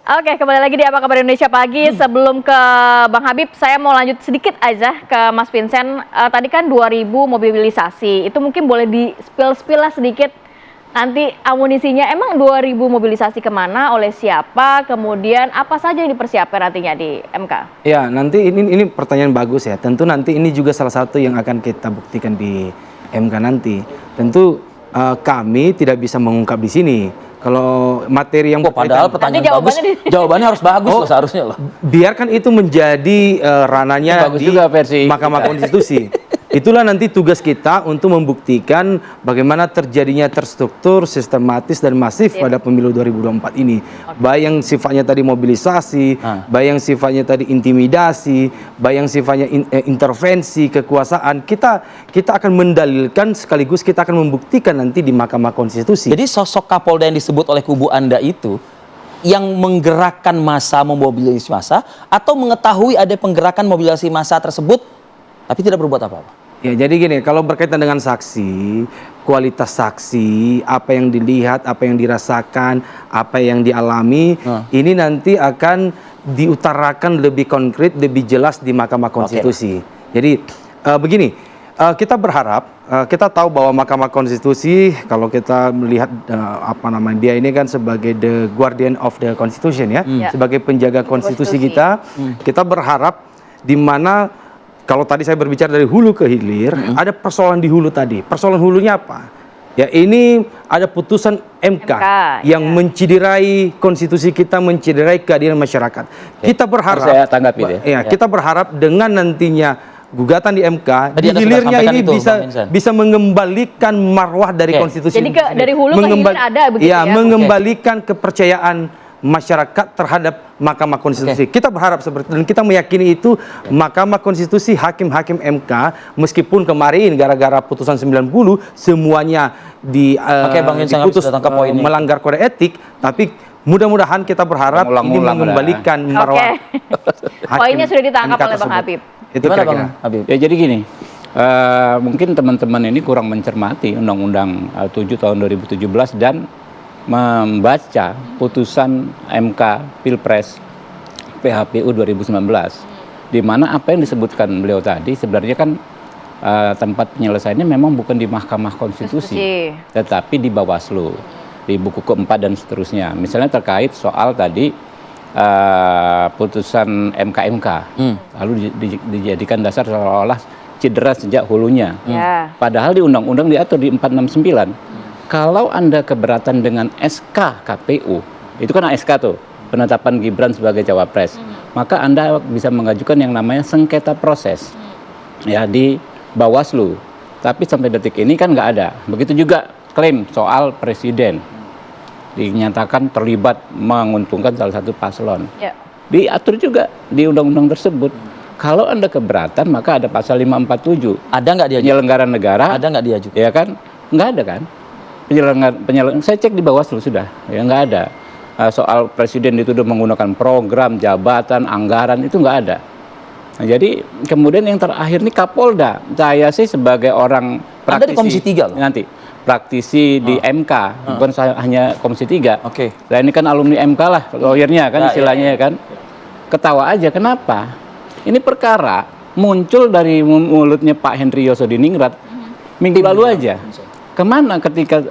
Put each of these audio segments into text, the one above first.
Oke, kembali lagi di Apa Kabar Indonesia Pagi. Sebelum ke Bang Habib, saya mau lanjut sedikit aja ke Mas Vincent. Tadi kan 2000 mobilisasi, itu mungkin boleh di-spill lah sedikit. Nanti amunisinya, emang 2000 mobilisasi kemana, oleh siapa, kemudian apa saja yang dipersiapkan nantinya di MK? Ya, nanti ini pertanyaan bagus ya. Tentu nanti ini juga salah satu yang akan kita buktikan di MK nanti. Tentu kami tidak bisa mengungkap di sini. Kalau materi yang padahal pertanyaan bagus, jawabannya harus bagus loh seharusnya loh. Biarkan itu menjadi ranahnya di Mahkamah Konstitusi. Itulah nanti tugas kita untuk membuktikan bagaimana terjadinya terstruktur, sistematis dan masif pada pemilu 2024 ini. Baik yang sifatnya tadi mobilisasi, baik yang sifatnya tadi intimidasi, baik yang sifatnya intervensi kekuasaan. Kita akan mendalilkan sekaligus kita akan membuktikan nanti di Mahkamah Konstitusi. Jadi sosok Kapolda yang disebut oleh kubu Anda itu yang menggerakkan massa, memobilisasi massa, atau mengetahui ada penggerakan mobilisasi massa tersebut tapi tidak berbuat apa-apa? Ya, jadi gini, kalau berkaitan dengan saksi, kualitas saksi, apa yang dilihat, apa yang dirasakan, apa yang dialami, ini nanti akan diutarakan lebih konkret, lebih jelas di Mahkamah Konstitusi. Jadi begini, kita berharap, kita tahu bahwa Mahkamah Konstitusi, kalau kita melihat dia ini kan sebagai the guardian of the Constitution ya, sebagai penjaga konstitusi kita, kita berharap di mana kalau tadi saya berbicara dari hulu ke hilir, ada persoalan di hulu tadi. Persoalan hulunya apa? Ya, ini ada putusan MK yang menciderai konstitusi kita, menciderai keadilan masyarakat. Kita berharap, saya tanggapi kita berharap dengan nantinya gugatan di MK, di hilirnya ini bisa mengembalikan marwah dari konstitusi. Jadi dari hulu ke hilir ada begitu ya? Mengembalikan kepercayaan masyarakat terhadap Mahkamah Konstitusi. Kita berharap seperti itu, dan kita meyakini itu Mahkamah Konstitusi, hakim-hakim MK, meskipun kemarin gara-gara putusan 90 semuanya diputus melanggar kode etik, tapi mudah-mudahan kita berharap ini mengembalikan marwah. Poinnya sudah ditangkap oleh Bang Habib. Itu kira-kira. Ya, jadi gini, mungkin teman-teman ini kurang mencermati Undang-Undang 7 tahun 2017 dan membaca putusan MK Pilpres PHPU 2019, di mana apa yang disebutkan beliau tadi sebenarnya kan tempat penyelesaiannya memang bukan di Mahkamah Konstitusi, tetapi di Bawaslu, di buku keempat dan seterusnya. Misalnya terkait soal tadi putusan MK, lalu dijadikan dasar seolah-olah cedera sejak hulunya. Padahal di undang-undang diatur di 469. Kalau Anda keberatan dengan SK KPU, itu kan SK tuh, penetapan Gibran sebagai cawapres, maka Anda bisa mengajukan yang namanya sengketa proses ya di Bawaslu. Tapi sampai detik ini kan nggak ada. Begitu juga klaim soal presiden dinyatakan terlibat menguntungkan salah satu paslon. Diatur juga di undang-undang tersebut. Kalau Anda keberatan, maka ada pasal 547. Ada nggak diajukan? Penyelenggara negara. Ada nggak diajukan? Ya kan? Nggak ada kan? Penyelenggara, saya cek di Bawaslu sudah, ya nggak ada. Soal presiden dituduh menggunakan program, jabatan, anggaran, itu nggak ada. Nah, jadi kemudian yang terakhir nih Kapolda, saya sih sebagai orang praktisi. Ada di Komisi 3 loh. Nanti praktisi di MK, bukan hanya Komisi 3. Nah, ini kan alumni MK lah, lawyernya kan istilahnya kan. Ketawa aja, kenapa? Ini perkara muncul dari mulutnya Pak Henry Yosodiningrat minggu lalu aja. Kemana ketika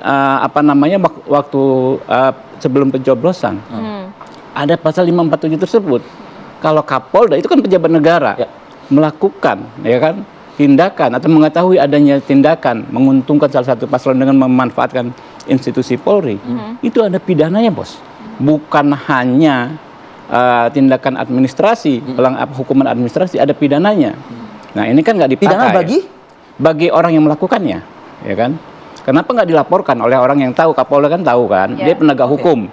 waktu sebelum pencoblosan ada pasal 547 tersebut. Kalau Kapolda itu kan pejabat negara melakukan ya kan tindakan atau mengetahui adanya tindakan menguntungkan salah satu paslon dengan memanfaatkan institusi Polri, itu ada pidananya, bos. Bukan hanya tindakan administrasi, hukuman administrasi, ada pidananya. Nah, ini kan nggak dipakai. Pidana bagi orang yang melakukannya, ya kan? Kenapa nggak dilaporkan oleh orang yang tahu? Kapolda kan tahu kan, dia penegak hukum,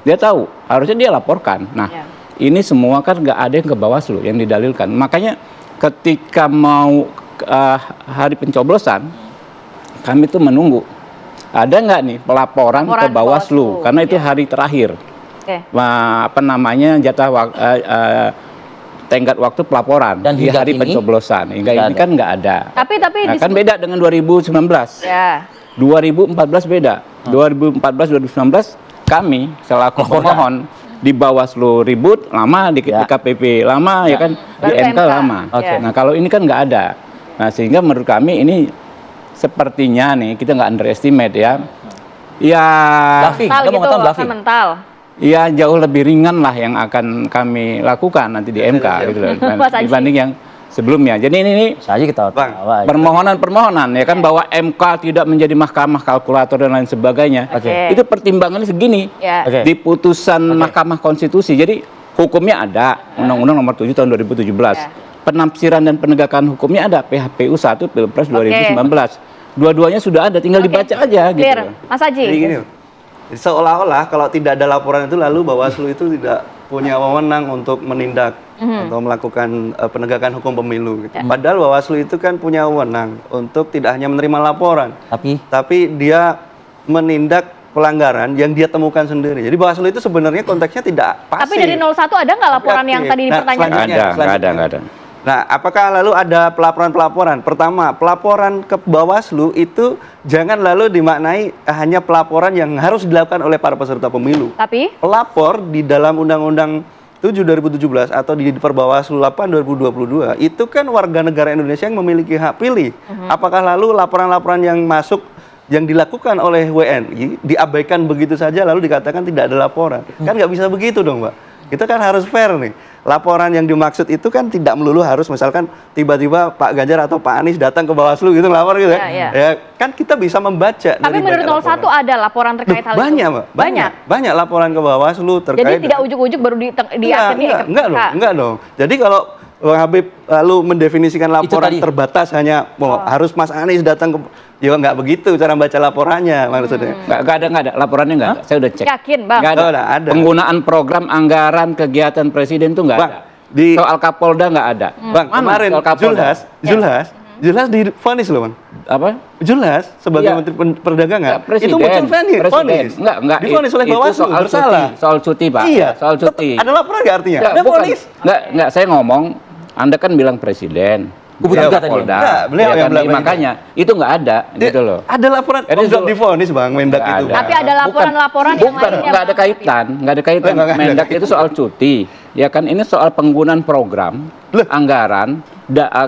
dia tahu, harusnya dia laporkan. Nah, ini semua kan nggak ada yang ke Bawaslu yang didalilkan. Makanya ketika mau hari pencoblosan, kami tuh menunggu ada nggak nih pelaporan ke Bawaslu, karena itu hari terakhir. Jatah tenggat waktu pelaporan dan di hari pencoblosan. Hingga ini kan nggak ada. Tapi kan beda dengan 2019. 2014 beda. 2014 2019 kami selaku pemohon di Bawaslu ribut lama, di KPP lama, ya kan, di Baru MK MK. lama. Oke. Nah kalau ini kan nggak ada. Nah sehingga menurut kami ini sepertinya nih kita nggak underestimate ya. Ya, Davi, Mental Anda mau gitu, ngomong Davi? akan mental. ya jauh lebih ringan lah yang akan kami lakukan nanti di MK gitu loh, Mas Aji. dibanding yang sebelumnya. Jadi ini Bisa aja kita Bang, tawa. permohonan ya kan bahwa MK tidak menjadi mahkamah kalkulator dan lain sebagainya. Oke. Itu pertimbangannya segini. Ya. Oke. Di putusan Mahkamah Konstitusi. Jadi hukumnya ada Undang-Undang Nomor 7 Tahun 2017. Ya. Penafsiran dan penegakan hukumnya ada PHPU 1 Pilpres 2019. Dua-duanya sudah ada, tinggal Oke. dibaca aja gitu. Clear. Mas Haji. Jadi gini loh, seolah-olah kalau tidak ada laporan itu lalu Bawaslu itu tidak punya wewenang untuk menindak atau melakukan penegakan hukum pemilu. Gitu. Padahal Bawaslu itu kan punya wewenang untuk tidak hanya menerima laporan, tapi dia menindak pelanggaran yang dia temukan sendiri. Jadi Bawaslu itu sebenarnya konteksnya tidak pasif. Tapi dari 01 ada nggak laporan yang Aktif. tadi dipertanyakan? selanjutnya. Nggak ada. Nah, apakah lalu ada pelaporan-pelaporan? Pertama, pelaporan ke Bawaslu itu jangan lalu dimaknai hanya pelaporan yang harus dilakukan oleh para peserta pemilu. Tapi Pelapor di dalam Undang-Undang 7 2017 atau di Perbawaslu 8 2022 itu kan warga negara Indonesia yang memiliki hak pilih. Apakah lalu laporan-laporan yang masuk yang dilakukan oleh WNI diabaikan begitu saja lalu dikatakan tidak ada laporan? Kan nggak bisa begitu dong, Mbak. Kita kan harus fair nih. Laporan yang dimaksud itu kan tidak melulu harus misalkan tiba-tiba Pak Ganjar atau Pak Anies datang ke Bawaslu gitu ngelapor gitu Iya. ya. Kan kita bisa membaca tapi dari menurut banyak 01 laporan. ada laporan terkait hal Banyak, itu. Mbak. Banyak laporan ke Bawaslu terkait. Jadi tidak ujuk-ujuk baru Enggak dong. Jadi kalau Bang Habib lalu mendefinisikan laporan tadi. terbatas hanya harus Mas Anies datang ke, ya nggak begitu cara baca laporannya maksudnya. Nggak ada, laporannya nggak ada. Saya udah cek. Yakin, Bang? Nggak ada. Oh, ada. Penggunaan program anggaran kegiatan presiden itu nggak Bang, ada. di- Soal Kapolda nggak ada. Bang, Mana kemarin soal Kapolda? Zulhas divonis loh, Bang. Apa? Zulhas sebagai Iya. Menteri Perdagangan Nggak, presiden. itu muncul Presiden. vonis. Nggak. Divonis oleh Itu Bawaslu soal bersalah. cuti, soal cuti, Pak. Iya. Soal cuti. Ada laporan nggak artinya? Nggak, Ada bukan. vonis. Nggak, saya ngomong, Anda kan bilang presiden. Kubu Iya, tiga tadi. Kapolda. Nggak, beliau Ya yang kan, bilang begitu. makanya itu nggak ada gitu loh. Ada laporan Jadi belum Zul- divonis, Bang, Mendak Nggak itu. ada. Tapi ada laporan-laporan yang Bukan, lainnya, nggak ada Bang. kaitan, nggak ada kaitan. Nggak ada Mendak kaitan. itu soal cuti, ya kan ini soal penggunaan program, anggaran,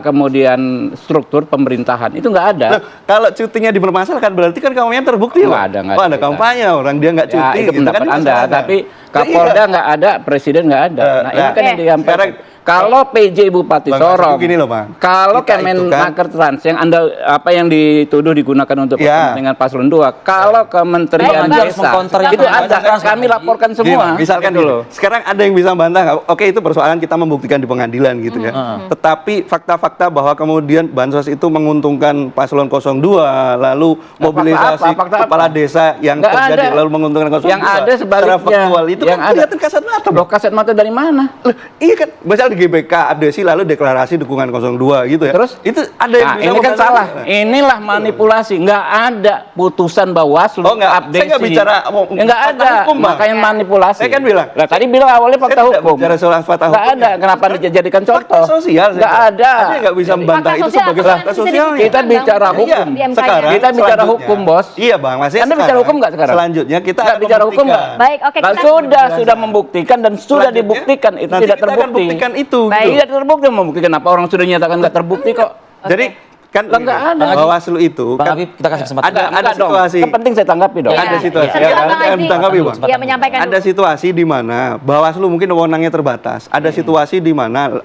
kemudian struktur pemerintahan itu nggak ada. Loh, kalau cutinya dipermasalahkan berarti kan kampanye terbukti Nggak Pak. ada, nggak Oh, ada ada kaitan. kampanye orang dia nggak Ya, cuti. itu gitu pendapat kan Anda, masalah. tapi Iya. Kapolda nggak ada, Presiden nggak ada. Nah, ini nah, kan yang disampaikan. sekarang- Kalau PJ Bupati Bang, Sorong, maksudku gini loh, Bang. kalau Kita itu kan- Kemenaker Trans yang Anda apa yang dituduh digunakan untuk Ya. kepentingan paslon 2, kalau Kementerian Baik, Bang. Desa Mengcounter itu itu. ada, Trans kami laporkan Gini, semua. Bang, misalkan gitu gini, loh. sekarang ada yang bisa membantah nggak? Oke, itu persoalan kita membuktikan di pengadilan gitu ya. Tetapi fakta-fakta bahwa kemudian bansos itu menguntungkan paslon 02, lalu mobilisasi Fakta apa? kepala desa yang Nggak terjadi ada. lalu menguntungkan 02. Yang ada secara sebaliknya. faktual itu Yang kan ada. kelihatan kasat mata. Loh, kaset mata dari mana? Loh, iya kan, misal di GBK adesi lalu deklarasi dukungan 02 gitu ya. Terus? Itu ada yang Nah, bisa ini kan membantah. salah. Inilah manipulasi. Nggak ada putusan Bawaslu. Oh, nggak. update Saya nggak sih. bicara Ya, nggak fakta ada. hukum, Bang. Makanya manipulasi. Saya kan bilang. Lah tadi bilang awalnya fakta Saya tidak hukum. bicara soal fakta Nggak hukum. ada. Kenapa dijadikan contoh? Fakta sosial. saya Nggak bilang. ada. Ada yang nggak bisa membantah Fakta itu sosial sebagai apa fakta yang bisa sosial. dibuktikan, Kita Bang? bicara Iya, hukum. Di MK-nya. sekarang Kita bicara selanjutnya- hukum, Bos. Iya, Bang. Masih Anda bicara hukum nggak sekarang? Selanjutnya kita Nggak akan bicara hukum nggak? membuktikan. Baik, oke, Nah, kita sudah membuktikan dan sudah Selanjutnya, dibuktikan itu nanti tidak kita akan terbukti. buktikan itu. Baik. gitu. Tidak terbukti membuktikan apa orang sudah nyatakan nggak terbukti kok. Jadi kan Lah, nggak ada. Bawaslu itu Bang kan Habib, kita kasih kesempatan. ada Enggak dong. situasi. Kan penting saya tanggapi dong. Iya. Ada situasi Iya. ya kan? Bang Yang Haji. ditanggapi, Bang. Iya, menyampaikan Ada situasi di mana Bawaslu mungkin wewenangnya terbatas. Ada situasi di mana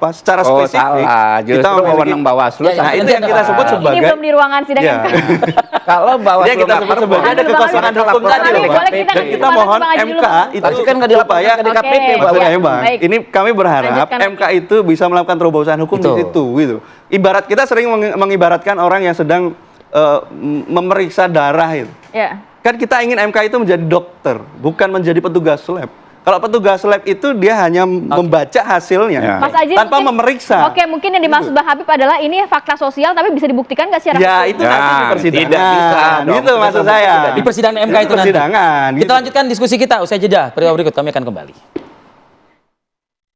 secara Oh, spesifik salah. Justru wewenang Bawaslu. Ya, Nah, ya, itu yang kita sebut Ini sebagai belum di ruangan sidang Iya. MK. Kalau Bawaslu Dia kita nggak sebut perform, sebagai ada Bang kekosongan Habib, hukum Bang tadi Habib, loh, Bang. boleh kita Dan kasih kita kesempatan mohon Bang Haji MK dulu. itu Pasti kan nggak dilaporkan ke DKPP, Oke. maksudnya Iya, Bang, baik. ini kami berharap Lanjutkan. MK itu bisa melakukan terobosan hukum di Betul. situ gitu. Ibarat kita sering mengibaratkan orang yang sedang memeriksa darah itu. Ya. Kan kita ingin MK itu menjadi dokter, bukan menjadi petugas lab. Kalau petugas lab itu dia hanya membaca hasilnya Ya. Mas Aji tanpa mungkin- memeriksa. Oke, mungkin yang dimaksud Bang Habib adalah ini fakta sosial tapi bisa dibuktikan nggak secara Ya, hukum? itu nanti di persidangan. tidak bisa dong. Itu maksud saya. Di persidangan MK itu nanti. Persidangan. Kita gitu. lanjutkan diskusi kita usai jeda. Periode berikut kami akan kembali.